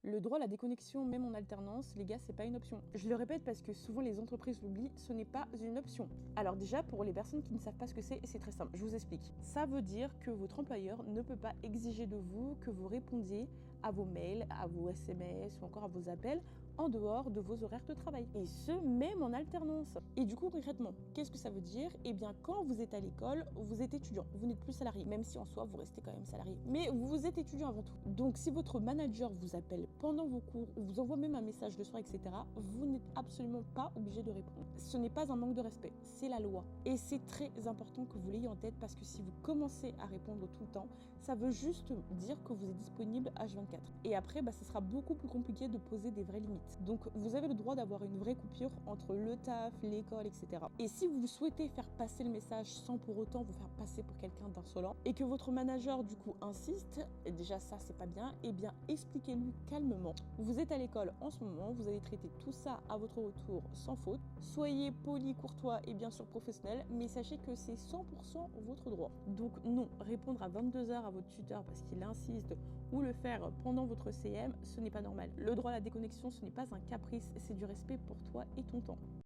Le droit à la déconnexion, même en alternance, les gars, c'est pas une option. Je le répète parce que souvent les entreprises l'oublient, ce n'est pas une option. Alors déjà, pour les personnes qui ne savent pas ce que c'est très simple, je vous explique. Ça veut dire que votre employeur ne peut pas exiger de vous que vous répondiez à vos mails, à vos SMS ou encore à vos appels en dehors de vos horaires de travail. Et ce, même en alternance. Et du coup, concrètement, qu'est-ce que ça veut dire? Eh bien, quand vous êtes à l'école, vous êtes étudiant, vous n'êtes plus salarié, même si en soi, vous restez quand même salarié. Mais vous êtes étudiant avant tout. Donc, si votre manager vous appelle pendant vos cours, ou vous envoie même un message le soir, etc., vous n'êtes absolument pas obligé de répondre. Ce n'est pas un manque de respect, c'est la loi. Et c'est très important que vous l'ayez en tête parce que si vous commencez à répondre tout le temps, ça veut juste dire que vous êtes disponible H24. Et après, ça sera beaucoup plus compliqué de poser des vraies limites. Donc, vous avez le droit d'avoir une vraie coupure entre le taf, l'école, etc. Et si vous souhaitez faire passer le message sans pour autant vous faire passer pour quelqu'un d'insolent et que votre manager, du coup, insiste, et déjà ça, c'est pas bien, eh bien, expliquez-lui calmement. Vous êtes à l'école en ce moment, vous allez traiter tout ça à votre retour sans faute. Soyez poli, courtois et bien sûr professionnel, mais sachez que c'est 100% votre droit. Donc non, répondre à 22h à votre tuteur parce qu'il insiste ou le faire pendant votre CM, ce n'est pas normal. Le droit à la déconnexion, ce n'est pas un caprice, c'est du respect pour toi et ton temps.